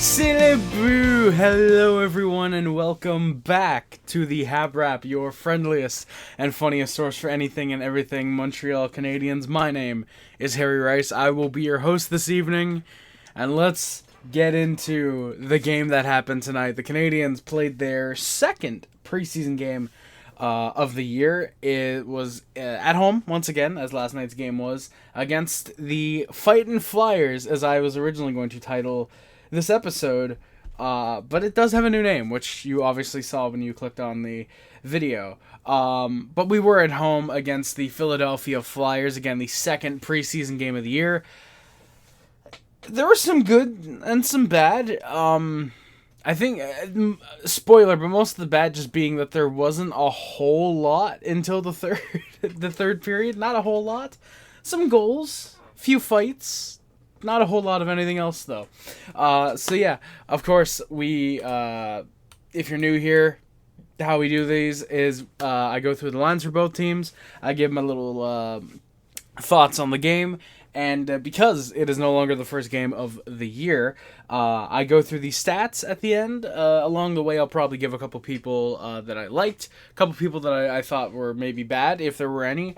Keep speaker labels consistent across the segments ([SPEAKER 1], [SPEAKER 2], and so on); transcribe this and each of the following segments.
[SPEAKER 1] Celebroo! Hello everyone and welcome back to the HabWrap, your friendliest and funniest source for anything and everything Montreal Canadiens. My name is Harry Rice. I will be your host this evening, and let's get into the game that happened tonight. The Canadiens played their second preseason game of the year. It was at home, once again, as last night's game was, against the Fightin' Flyers, as I was originally going to title this episode, but it does have a new name, which you obviously saw when you clicked on the video. But we were at home against the Philadelphia Flyers, again, the second preseason game of the year. There were some good and some bad. I think, spoiler, but most of the bad just being that there wasn't a whole lot until the third period. Not a whole lot. Some goals, few fights. Not a whole lot of anything else, though. So yeah, of course, we, if you're new here, how we do these is I go through the lines for both teams. I give my little thoughts on the game. And because it is no longer the first game of the year, I go through the stats at the end. Along the way, I'll probably give a couple people that I liked, a couple people that I thought were maybe bad, if there were any.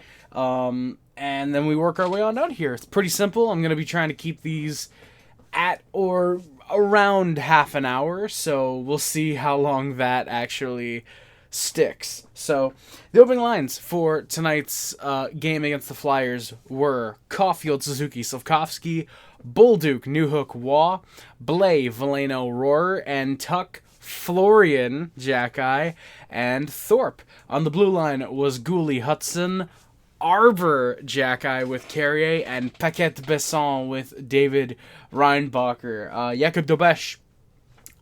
[SPEAKER 1] And then we work our way on out here. It's pretty simple. I'm going to be trying to keep these at or around half an hour, so we'll see how long that actually sticks. So, the opening lines for tonight's game against the Flyers were Caulfield, Suzuki, Slafkovsky, Bolduc, Newhook, Waugh, Blais, Veleno, Rohrer, and Tuck, Florian Xhekaj, and Thorpe. On the blue line was Gouli, Hudson, Arber, Xhekaj with Carrier, and Paquette-Besson with David Reinbacher. Jakub Dobeš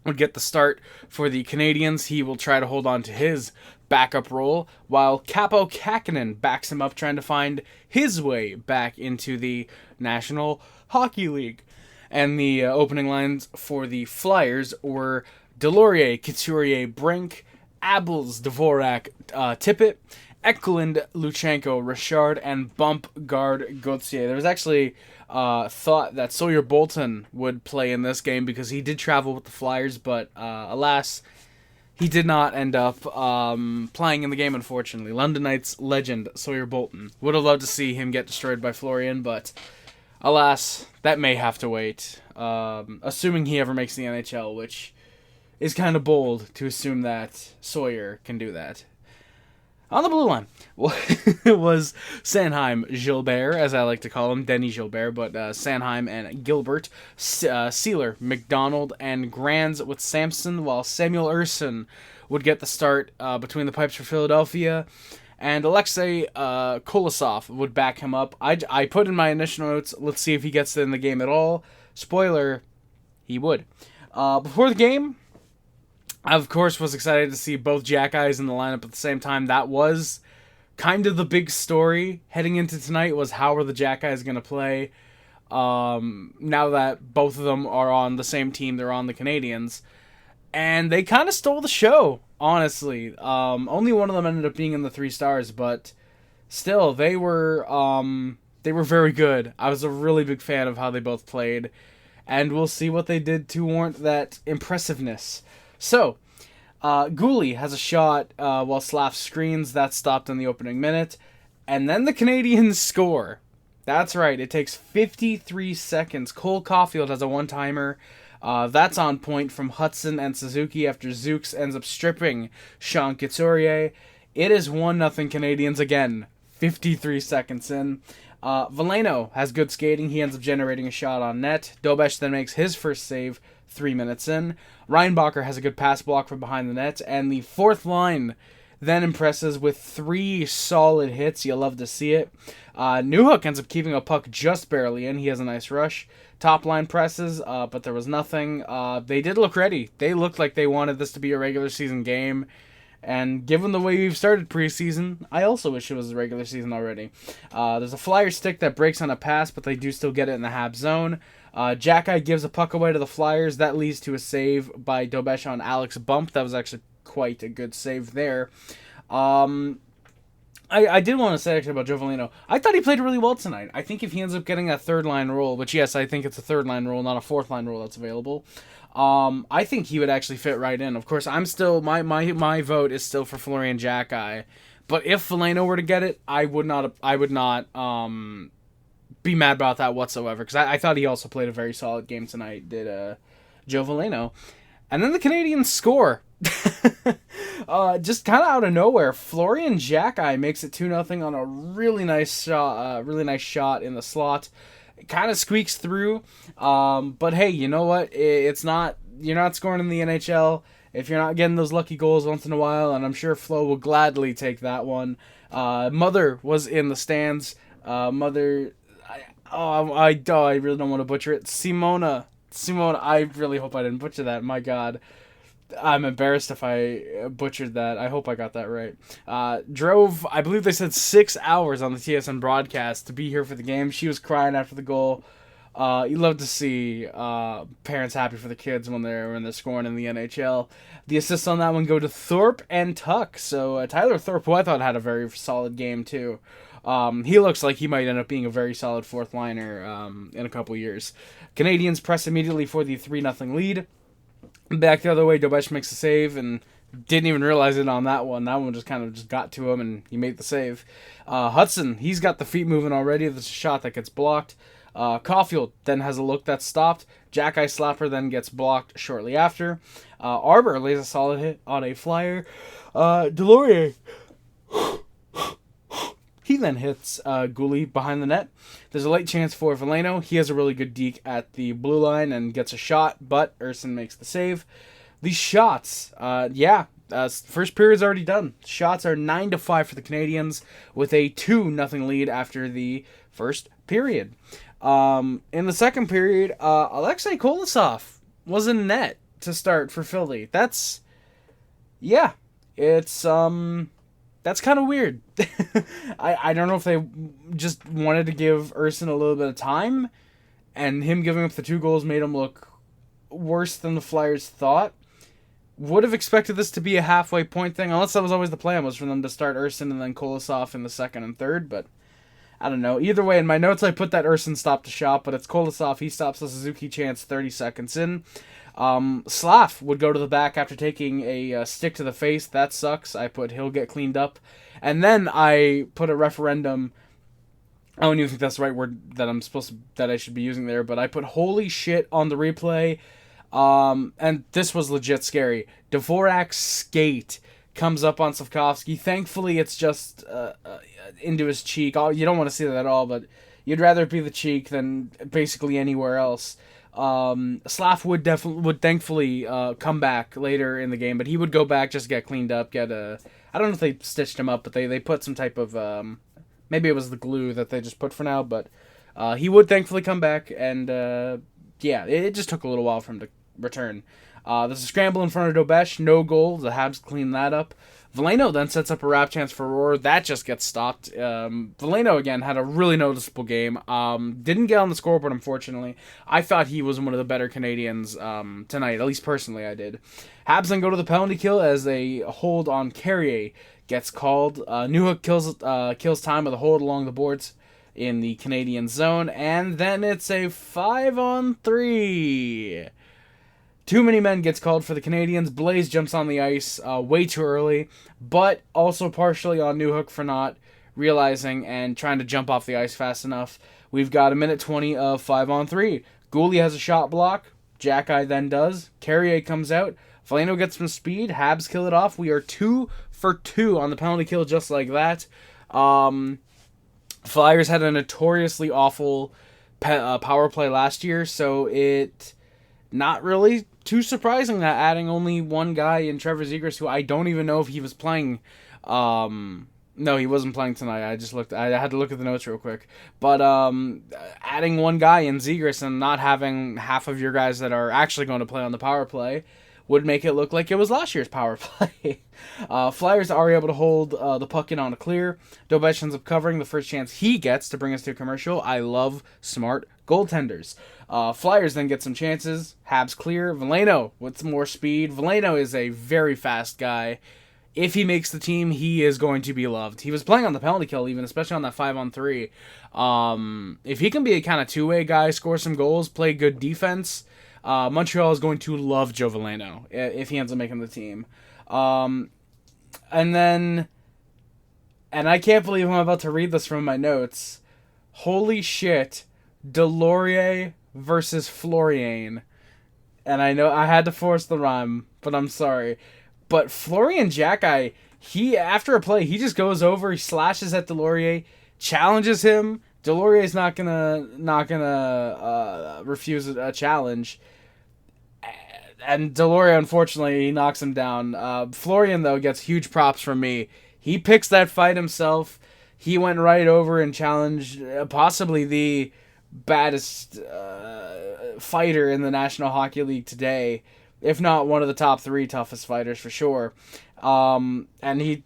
[SPEAKER 1] would get the start for the Canadiens. He will try to hold on to his backup role, while Capo Kakinen backs him up, trying to find his way back into the National Hockey League. And the opening lines for the Flyers were Delorier, Couturier, Brink, Abels, Dvorak, Tippett, Eklund, Luchenko, Richard, and bump guard Gauthier. There was actually thought that Sawyer Bolton would play in this game because he did travel with the Flyers, but alas, he did not end up playing in the game, unfortunately. London Knights legend Sawyer Bolton. Would have loved to see him get destroyed by Florian, but alas, that may have to wait. Assuming he ever makes the NHL, which is kind of bold to assume that Sawyer can do that. On the blue line was Sanheim, Gilbert, as I like to call him, Denny Gilbert, but Sanheim and Gilbert, Sealer, McDonald, and Grands with Sampson, while Samuel Ersson would get the start between the pipes for Philadelphia, and Alexei Kolosov would back him up. I put in my initial notes, let's see if he gets in the game at all. Spoiler, he would. Before the game, I, of course, was excited to see both Xhekajs in the lineup at the same time. That was kind of the big story heading into tonight, was how are the Xhekajs going to play now that both of them are on the same team. They're on the Canadiens. And they kind of stole the show, honestly. Only one of them ended up being in the 3 stars, but still, they were very good. I was a really big fan of how they both played, and we'll see what they did to warrant that impressiveness. So, Gouli has a shot while Slaf screens. That stopped in the opening minute. And then the Canadiens score. That's right. It takes 53 seconds. Cole Caulfield has a one-timer. That's on point from Hudson and Suzuki after Zooks ends up stripping Sean Couturier. It is 1-0 Canadiens again. 53 seconds in. Veleno has good skating. He ends up generating a shot on net. Dobeš then makes his first save 3 minutes in. Reinbacher has a good pass block from behind the net, and the fourth line then impresses with 3 solid hits. You'll love to see it. Newhook ends up keeping a puck just barely in. He has a nice rush. Top line presses, but there was nothing. They did look ready. They looked like they wanted this to be a regular season game, and given the way we've started preseason, I also wish it was a regular season already. There's a Flyer stick that breaks on a pass, but they do still get it in the Hab zone. Xhekaj gives a puck away to the Flyers. That leads to a save by Dobeš on Alex Bump. That was actually quite a good save there. I did want to say actually about Joe Veleno. I thought he played really well tonight. I think if he ends up getting a third line role, which yes, I think it's a third line role, not a fourth line role that's available. I think he would actually fit right in. Of course, I'm still my vote is still for Florian Xhekaj, but if Veleno were to get it, I would not be mad about that whatsoever, because I thought he also played a very solid game tonight. Did Joe Veleno, and then the Canadians score. Just kind of out of nowhere, Florian Xhekaj makes it 2-0 on a really nice shot in the slot. It kind of squeaks through, but hey, you know what? You're not scoring in the NHL if you're not getting those lucky goals once in a while, and I'm sure Flo will gladly take that one. Mother was in the stands. I really don't want to butcher it. Simona, I really hope I didn't butcher that. My God. I'm embarrassed if I butchered that. I hope I got that right. Drove, I believe they said 6 hours on the TSN broadcast to be here for the game. She was crying after the goal. You love to see parents happy for the kids when they're scoring in the NHL. The assists on that one go to Thorpe and Tuck. So Tyler Thorpe, who I thought had a very solid game too. He looks like he might end up being a very solid fourth liner in a couple years. Canadians press immediately for the 3-0 lead. Back the other way, Dobesh makes a save and didn't even realize it on that one. That one just got to him and he made the save. Hudson, he's got the feet moving already. There's a shot that gets blocked. Caulfield then has a look that's stopped. Xhekaj slapper then gets blocked shortly after. Arber lays a solid hit on a flyer. Delorier, he then hits Gouli behind the net. There's a late chance for Veleno. He has a really good deke at the blue line and gets a shot, but Urson makes the save. These shots, first period's already done. Shots are 9-5 for the Canadians with a 2-0 lead after the first period. In the second period, Alexei Kolosov was in net to start for Philly. That's kind of weird. I don't know if they just wanted to give Urson a little bit of time, and him giving up the 2 goals made him look worse than the Flyers thought. Would have expected this to be a halfway point thing, unless that was always the plan, was for them to start Urson and then Kolosov in the second and third, but I don't know. Either way, in my notes I put that Urson stopped the shot, but it's Kolosov. He stops the Suzuki chance 30 seconds in. Slav would go to the back after taking a stick to the face. That sucks. I put he'll get cleaned up. And then I put a referendum. I don't even think that's the right word that I should be using there, but I put holy shit on the replay. And this was legit scary. Dvorak's skate comes up on Slavkovsky. Thankfully, it's just into his cheek. You don't want to see that at all, but you'd rather it be the cheek than basically anywhere else. Slav would thankfully come back later in the game, but he would go back just to get cleaned up, I don't know if they stitched him up, but they put some type of, maybe it was the glue that they just put for now, but he would thankfully come back, and it just took a little while for him to return. There's a scramble in front of Dobesh, no goal, the Habs clean that up. Veleno then sets up a wrap chance for Roar. That just gets stopped. Veleno, again, had a really noticeable game. Didn't get on the scoreboard, unfortunately. I thought he was one of the better Canadians tonight. At least personally, I did. Habs then go to the penalty kill as a hold on Carrier gets called. Newhook kills time with a hold along the boards in the Canadian zone. And then it's a 5-on-3. Too many men gets called for the Canadians. Blaze jumps on the ice way too early, but also partially on Newhook for not realizing and trying to jump off the ice fast enough. We've got 1:20 of 5-on-3. Gouli has a shot block. Xhekaj then does. Carrier comes out. Veleno gets some speed. Habs kill it off. We are 2 for 2 on the penalty kill just like that. Flyers had a notoriously awful power play last year, so it not really too surprising that adding only one guy in Trevor Zegras, who I don't even know if he was playing. No, he wasn't playing tonight. I had to look at the notes real quick. But adding one guy in Zegras and not having half of your guys that are actually going to play on the power play would make it look like it was last year's power play. Flyers are able to hold the puck in on a clear. Dobesh ends up covering the first chance he gets to bring us to a commercial. I love smart goaltenders. Flyers then get some chances. Habs clear. Veleno with some more speed. Veleno is a very fast guy. If he makes the team, he is going to be loved. He was playing on the penalty kill even, especially on that 5-on-3. If he can be a kind of two-way guy, score some goals, play good defense, Montreal is going to love Joe Veleno if he ends up making the team. And I can't believe I'm about to read this from my notes. Holy shit, Delorier versus Florian. And I know I had to force the rhyme, but I'm sorry. But Florian Xhekaj, he, after a play, he just goes over, he slashes at Delorier, challenges him. Delorier's not gonna refuse a challenge. And Delorier, unfortunately, he knocks him down. Florian, though, gets huge props from me. He picks that fight himself. He went right over and challenged possibly the baddest fighter in the National Hockey League today, if not one of the top 3 toughest fighters for sure. And he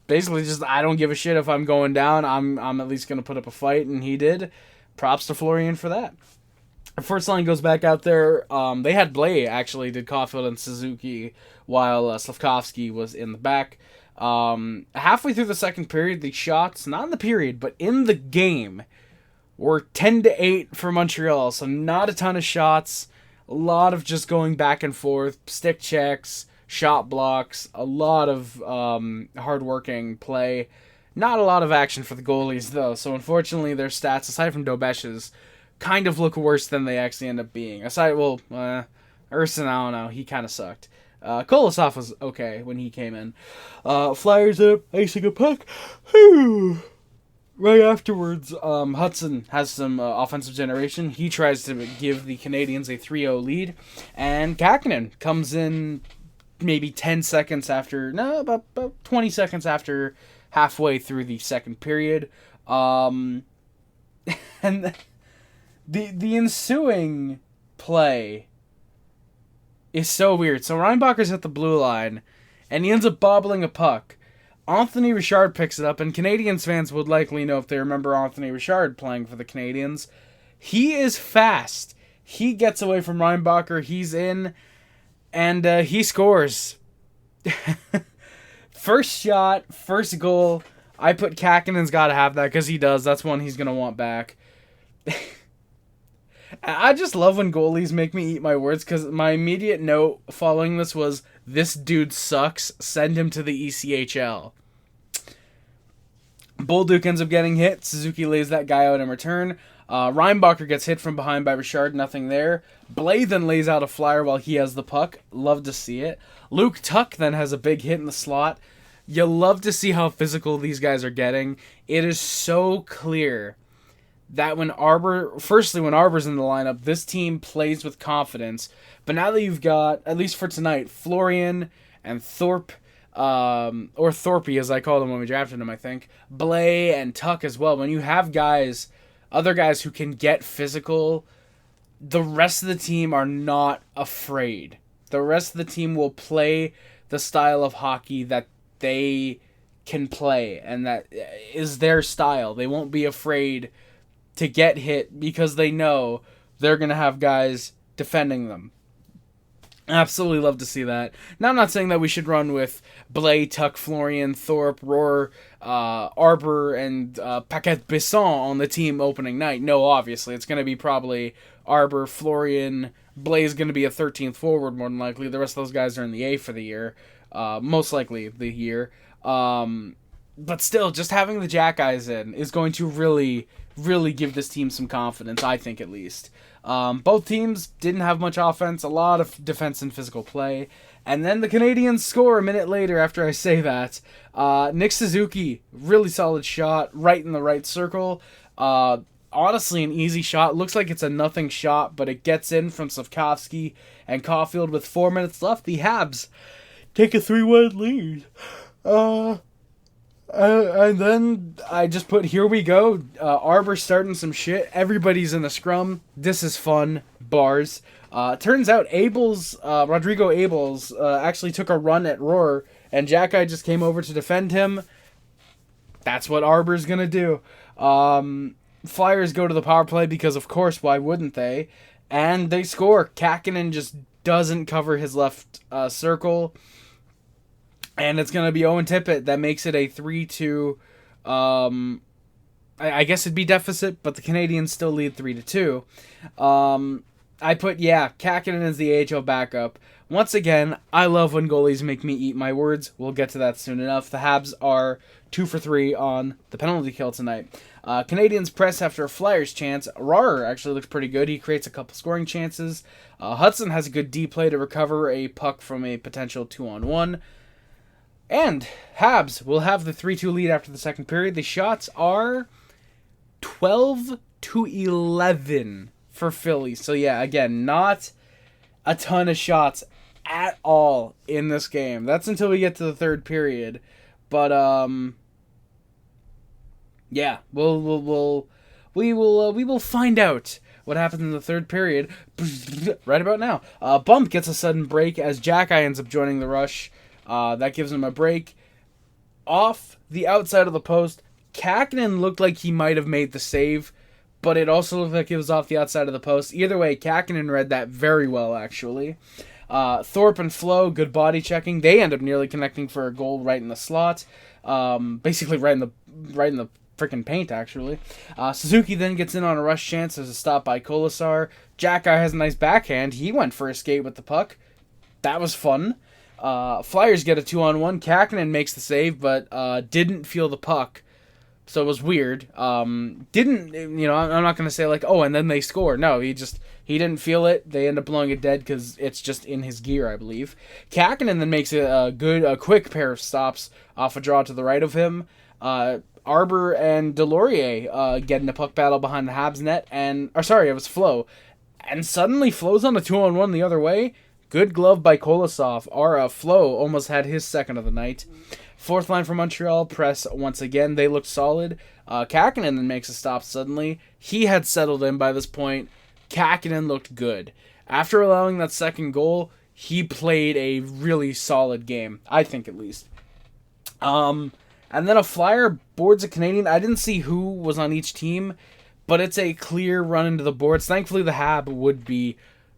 [SPEAKER 1] basically just, I don't give a shit if I'm going down. I'm at least going to put up a fight, and he did. Props to Florian for that. First line goes back out there. They had Blais, actually, did Caulfield and Suzuki, while Slavkovsky was in the back. Halfway through the second period, the shots, not in the period, but in the game, were 10-8 for Montreal. So not a ton of shots. A lot of just going back and forth, stick checks, shot blocks, a lot of hard-working play. Not a lot of action for the goalies, though. So unfortunately, their stats, aside from Dobesh's, kind of look worse than they actually end up being. Aside, Urson, I don't know, he kind of sucked. Kolosov was okay when he came in. Flyers up, icing a puck. Right afterwards, Hudson has some offensive generation. He tries to give the Canadiens a 3-0 lead. And Kakkonen comes in maybe 10 seconds after, about 20 seconds after halfway through the second period. And the ensuing play is so weird. So Reinbacher's at the blue line, and he ends up bobbling a puck. Anthony Richard picks it up, and Canadiens fans would likely know if they remember Anthony Richard playing for the Canadiens. He is fast. He gets away from Reinbacher. He's in, and he scores. First shot, first goal. I put Kakkonen's got to have that because he does. That's one he's going to want back. I just love when goalies make me eat my words, because my immediate note following this was, this dude sucks, send him to the ECHL. Bolduc ends up getting hit. Suzuki lays that guy out in return. Reinbacher gets hit from behind by Richard, nothing there. Blais then lays out a flyer while he has the puck. Love to see it. Luke Tuck then has a big hit in the slot. You love to see how physical these guys are getting. It is so clear that when Arber's in the lineup, this team plays with confidence. But now that you've got, at least for tonight, Florian and Thorpe, or Thorpe as I called him when we drafted him, I think, Blais and Tuck as well. When you have other guys who can get physical, the rest of the team are not afraid. The rest of the team will play the style of hockey that they can play, and that is their style. They won't be afraid to get hit because they know they're going to have guys defending them. Absolutely love to see that. Now, I'm not saying that we should run with Blais, Tuck, Florian, Thorpe, Rohr, Arber, and Paquette-Bisson on the team opening night. No, obviously. It's going to be probably Arber, Florian, Blais is going to be a 13th forward, more than likely. The rest of those guys are in the A for the year. Most likely the year. But still, just having the Xhekajs in is going to really give this team some confidence, I think, at least. Both teams didn't have much offense, a lot of defense and physical play. And then the Canadiens score a minute later after I say that. Nick Suzuki, really solid shot, right in the right circle. Honestly, an easy shot. Looks like it's a nothing shot, but it gets in from Slavkovsky and Caulfield with 4 minutes left. The Habs take a 3-1 lead. And then I just put, here we go. Arber starting some shit. Everybody's in the scrum. This is fun. Bars. Turns out Rodrigo Abels actually took a run at Rohr, and Xhekaj just came over to defend him. That's what Arber's going to do. Flyers go to the power play because, of course, why wouldn't they? And they score. Kakkonen just doesn't cover his left circle. And it's going to be Owen Tippett that makes it a 3-2. I guess it'd be deficit, but the Canadiens still lead 3-2. I put, Kakinen is the AHL backup. Once again, I love when goalies make me eat my words. We'll get to that soon enough. The Habs are 2 for 3 on the penalty kill tonight. Canadians press after a Flyers chance. Arber actually looks pretty good. He creates a couple scoring chances. Hudson has a good D play to recover a puck from a potential 2-on-1. And Habs will have the 3-2 lead after the second period. The shots are 12-11 for Philly. So yeah, again, not a ton of shots at all in this game. That's until we get to the third period. But yeah, we will find out what happens in the third period right about now. Bump gets a sudden break as Xhekaj ends up joining the rush. That gives him a break. Off the outside of the post, Kakinen looked like he might have made the save, but it also looked like it was off the outside of the post. Either way, Kakinen read that very well, actually. Thorpe and Flo, good body checking. They end up nearly connecting for a goal right in the slot. Basically right in the freaking paint, actually. Suzuki then gets in on a rush chance. There's a stop by Kolasar. Xhekaj has a nice backhand. He went for a skate with the puck. That was fun. Flyers get a 2-on-1. Kakinen makes the save, but didn't feel the puck. So it was weird. I'm not going to say like, oh, and then they score. No, he didn't feel it. They end up blowing it dead because it's just in his gear, I believe. Kakinen then makes a quick pair of stops off a draw to the right of him. Arber and Delorier get in a puck battle behind the Habs net. It was Flo. And suddenly Flo's on a 2-on-1 the other way. Good glove by Kolasov. Flo almost had his second of the night. Fourth line for Montreal, press once again. They looked solid. Kakinen then makes a stop suddenly. He had settled in by this point. Kakinen looked good. After allowing that second goal, he played a really solid game. I think, at least. And then a Flyer boards a Canadian. I didn't see who was on each team, but it's a clear run into the boards. Thankfully, the Hab would be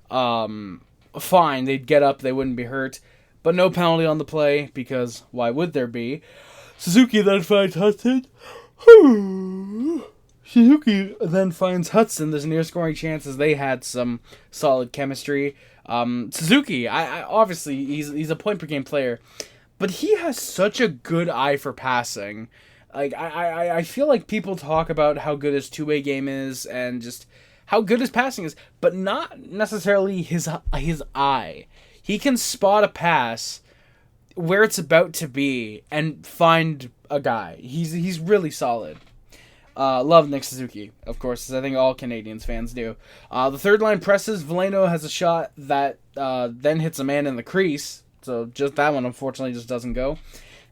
[SPEAKER 1] fine. They'd get up. They wouldn't be hurt. But no penalty on the play, because why would there be? Suzuki then finds Hudson. There's near scoring chances. They had some solid chemistry. Suzuki, I obviously, he's a point per game player, but he has such a good eye for passing. Like I feel like people talk about how good his two-way game is and just how good his passing is, but not necessarily his eye. He can spot a pass where it's about to be and find a guy. He's really solid. Love Nick Suzuki, of course, as I think all Canadians fans do. The third line presses. Veleno has a shot that then hits a man in the crease. So just that one, unfortunately, just doesn't go.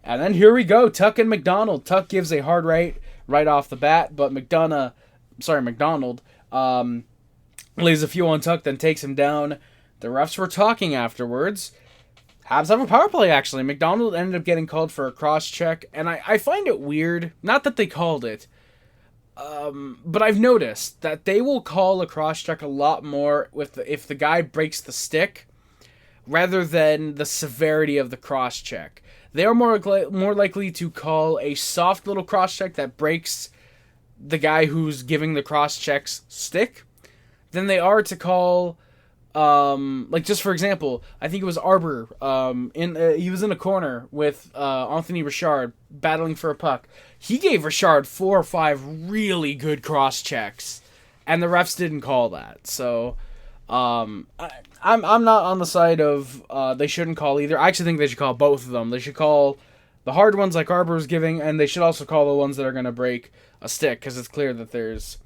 [SPEAKER 1] And then here we go, Tuck and McDonald. Tuck gives a hard right off the bat, but McDonald lays a few on Tuck, then takes him down. The refs were talking afterwards. Habs have a power play, actually. McDonald ended up getting called for a cross-check, and I find it weird, not that they called it, but I've noticed that they will call a cross-check a lot more if the guy breaks the stick, rather than the severity of the cross-check. They are more likely to call a soft little cross-check that breaks the guy who's giving the cross-check's stick, than they are to call... just for example, I think it was Arber. He was in a corner with Anthony Richard battling for a puck. He gave Richard 4 or 5 really good cross checks, and the refs didn't call that. So, I'm not on the side of they shouldn't call either. I actually think they should call both of them. They should call the hard ones like Arber was giving, and they should also call the ones that are going to break a stick, because it's clear that there's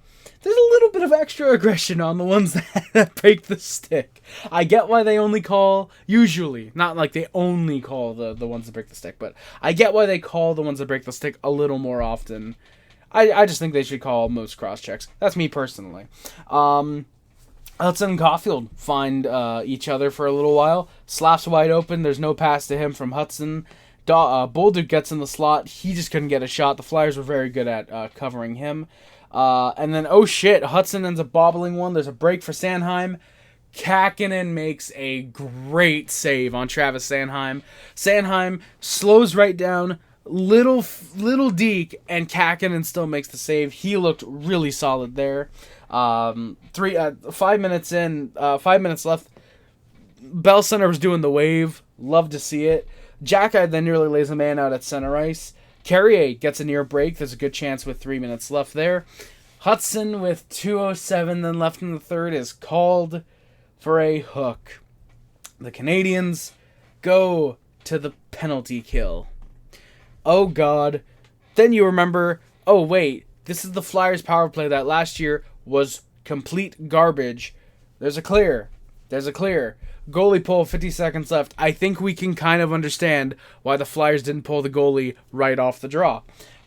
[SPEAKER 1] a little bit of extra aggression on the ones that break the stick. I get why they only call, usually, not like they only call the ones that break the stick, but I get why they call the ones that break the stick a little more often. I just think they should call most cross-checks. That's me personally. Hudson and Caulfield find each other for a little while. Slaps wide open. There's no pass to him from Hudson. Bolduc gets in the slot. He just couldn't get a shot. The Flyers were very good at covering him. And then, oh shit, Hudson ends up bobbling one. There's a break for Sanheim. Kakinen makes a great save on Travis Sanheim. Sanheim slows right down, little deke, and Kakinen still makes the save. He looked really solid there. 5 minutes in, 5 minutes left. Bell Center was doing the wave. Love to see it. Xhekaj then nearly lays a man out at center ice. Carrier gets a near break. There's a good chance with 3 minutes left there. Hudson with 2:07 then left in the third is called for a hook. The Canadians go to the penalty kill. Oh God. Then you remember, oh wait, this is the Flyers power play that last year was complete garbage. There's a clear. Goalie pull, 50 seconds left. I think we can kind of understand why the Flyers didn't pull the goalie right off the draw.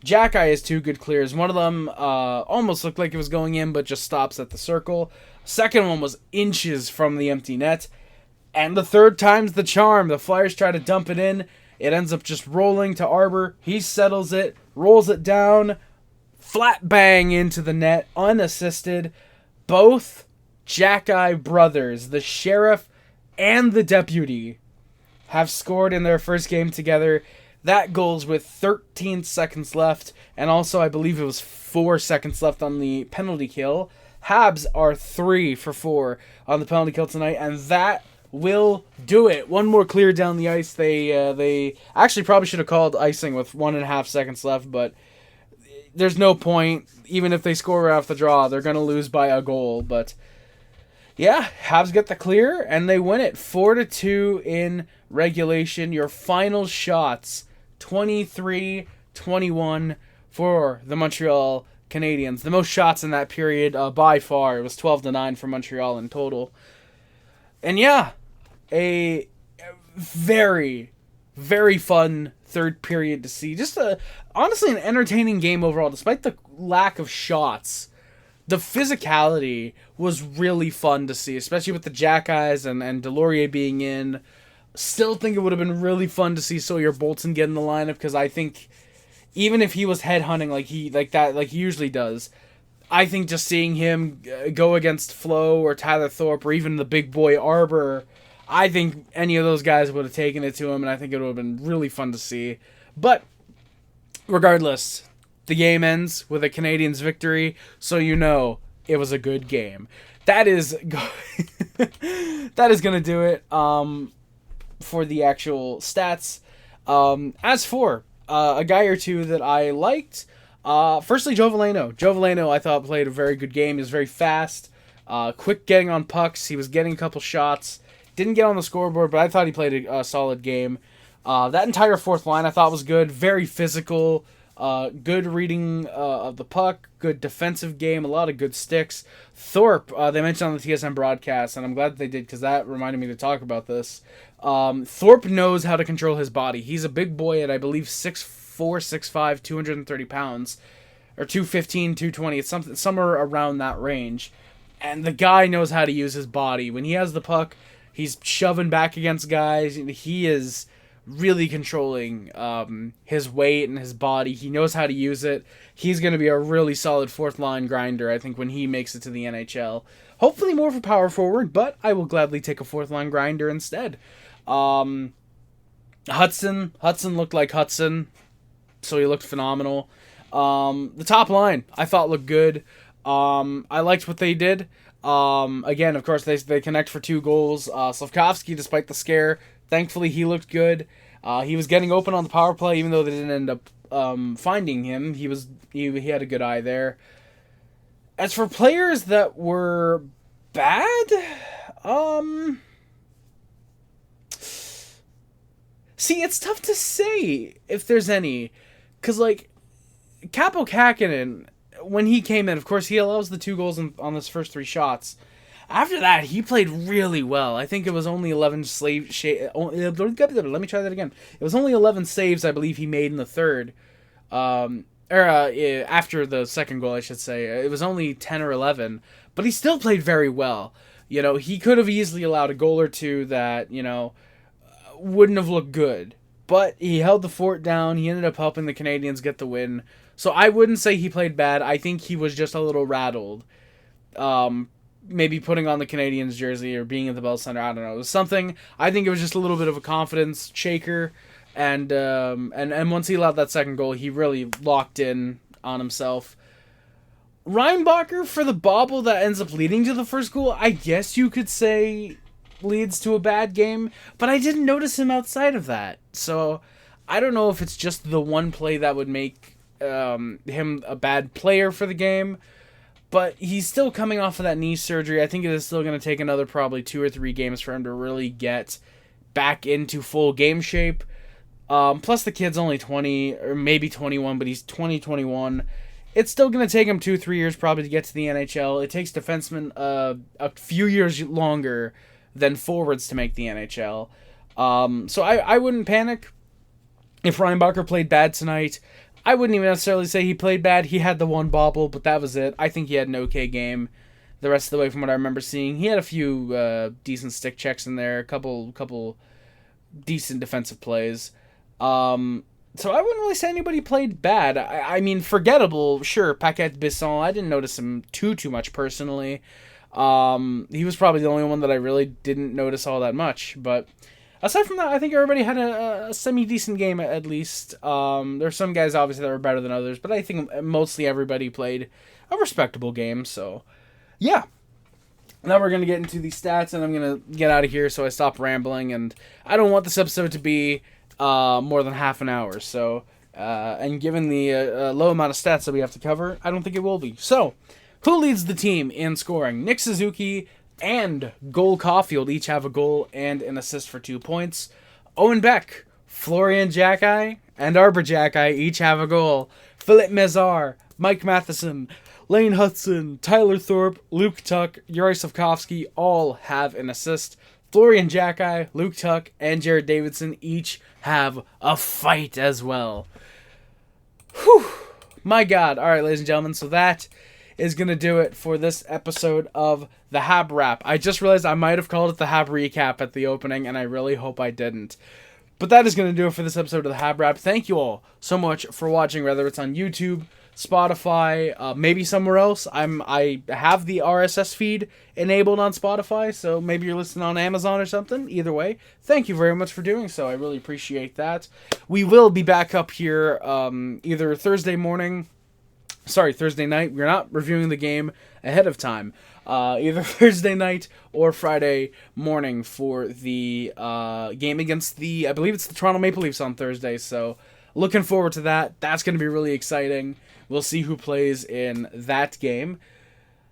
[SPEAKER 1] Xhekaj has 2 good clears. One of them almost looked like it was going in, but just stops at the circle. Second one was inches from the empty net. And the third time's the charm. The Flyers try to dump it in. It ends up just rolling to Arber. He settles it, rolls it down, flat bang into the net, unassisted. Both Xhekaj brothers, the sheriff and the deputy, have scored in their first game together. That goal's with 13 seconds left, and also I believe it was 4 seconds left on the penalty kill. Habs are 3 for 4 on the penalty kill tonight, and that will do it. One more clear down the ice. They actually probably should have called icing with 1.5 seconds left, but there's no point. Even if they score right off the draw, they're going to lose by a goal, but yeah, Habs get the clear, and they win it 4-2 in regulation. Your final shots, 23-21 for the Montreal Canadiens. The most shots in that period by far. It was 12-9 for Montreal in total. And yeah, a very, very fun third period to see. Just honestly an entertaining game overall, despite the lack of shots. The physicality was really fun to see, especially with the Xhekaj and Delorier being in. Still think it would have been really fun to see Sawyer Bolton get in the lineup, because I think even if he was headhunting like he usually does, I think just seeing him go against Flo or Tyler Thorpe or even the big boy Arber, I think any of those guys would have taken it to him, and I think it would have been really fun to see. But regardless, the game ends with a Canadiens victory, so you know it was a good game. That is going to do it for the actual stats. As for a guy or two that I liked, firstly, Joe Veleno. Joe Veleno, I thought, played a very good game. He was very fast, quick getting on pucks. He was getting a couple shots. Didn't get on the scoreboard, but I thought he played a solid game. That entire fourth line I thought was good. Very physical. Good reading of the puck, good defensive game, a lot of good sticks. Thorpe, they mentioned on the TSN broadcast, and I'm glad that they did, because that reminded me to talk about this. Thorpe knows how to control his body. He's a big boy at, I believe, 6'4", 6'5", 230 pounds, or 215, 220. It's somewhere around that range. And the guy knows how to use his body. When he has the puck, he's shoving back against guys. He is really controlling his weight and his body. He knows how to use it. He's going to be a really solid fourth line grinder, I think, when he makes it to the NHL. Hopefully more for power forward, but I will gladly take a fourth line grinder instead. Hudson looked like Hudson, so he looked phenomenal. The top line I thought looked good. I liked what they did. Again, of course, they connect for 2 goals. Slafkovsky, despite the scare, thankfully he looked good. He was getting open on the power play, even though they didn't end up finding him. He had a good eye there. As for players that were bad, see, it's tough to say if there's any, because like Kaapo Kähkönen, when he came in, of course, he allows the 2 goals on his first 3 shots. After that, he played really well. I think it was only 11 saves. Let me try that again. It was only 11 saves, I believe, he made in the third. After the second goal, I should say. It was only 10 or 11. But he still played very well. You know, he could have easily allowed a goal or two that, you know, wouldn't have looked good. But he held the fort down. He ended up helping the Canadiens get the win. So I wouldn't say he played bad. I think he was just a little rattled. Maybe putting on the Canadiens jersey or being at the Bell Center. I don't know. It was something. I think it was just a little bit of a confidence shaker. And once he allowed that second goal, he really locked in on himself. Reinbacher, for the bobble that ends up leading to the first goal, I guess you could say leads to a bad game, but I didn't notice him outside of that. So I don't know if it's just the one play that would make him a bad player for the game, but he's still coming off of that knee surgery. I think it is still going to take another probably 2 or 3 games for him to really get back into full game shape. Plus the kid's only 20 or maybe 21, but he's 21. It's still going to take him 2-3 years probably to get to the NHL. It takes defensemen a few years longer than forwards to make the NHL. So I wouldn't panic if Reinbacher played bad tonight. I wouldn't even necessarily say he played bad. He had the one bobble, but that was it. I think he had an okay game the rest of the way from what I remember seeing. He had a few decent stick checks in there, a couple decent defensive plays. So I wouldn't really say anybody played bad. I mean, forgettable, sure, Paquette-Bisson. I didn't notice him too much personally. He was probably the only one that I really didn't notice all that much. But aside from that, I think everybody had a semi-decent game at least. There's some guys, obviously, that were better than others. But I think mostly everybody played a respectable game. So, yeah. Now we're going to get into the stats, and I'm going to get out of here so I stop rambling. And I don't want this episode to be more than half an hour. So, and given the low amount of stats that we have to cover, I don't think it will be. So, who leads the team in scoring? Nick Suzuki and Goal Caulfield each have a goal and an assist for 2 points. Owen Beck, Florian Xhekaj, and Arber Xhekaj each have a goal. Philippe Mézard, Mike Matheson, Lane Hudson, Tyler Thorpe, Luke Tuck, Yuri Slavkovsky all have an assist. Florian Xhekaj, Luke Tuck, and Jared Davidson each have a fight as well. Whew. My God. All right, ladies and gentlemen, so that is going to do it for this episode of the HabWrap. I just realized I might have called it the Hab Recap at the opening, and I really hope I didn't. But that is going to do it for this episode of the HabWrap. Thank you all so much for watching, whether it's on YouTube, Spotify, maybe somewhere else. I have the RSS feed enabled on Spotify, so maybe you're listening on Amazon or something. Either way, thank you very much for doing so. I really appreciate that. We will be back up here either Thursday night. We're not reviewing the game ahead of time. Either Thursday night or Friday morning for the game against I believe it's the Toronto Maple Leafs on Thursday. So looking forward to that. That's going to be really exciting. We'll see who plays in that game.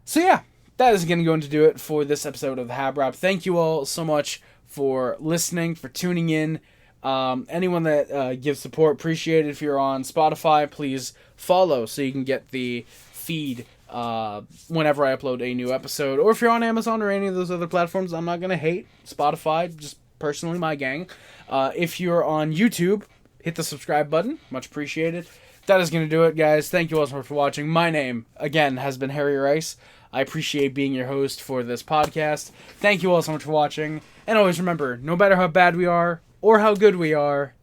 [SPEAKER 1] So yeah, that is going to do it for this episode of the HabWrap. Thank you all so much for listening, for tuning in. Anyone that gives support, appreciate it. If you're on Spotify, please follow so you can get the feed whenever I upload a new episode. Or if you're on Amazon or any of those other platforms, I'm not going to hate Spotify, just personally my gang. If you're on YouTube, hit the subscribe button. Much appreciated. That is going to do it, guys. Thank you all so much for watching. My name, again, has been Harry Rice. I appreciate being your host for this podcast. Thank you all so much for watching. And always remember, no matter how bad we are or how good we are,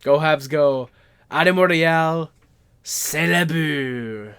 [SPEAKER 1] go Habs go. Ade Montréal, c'est le but.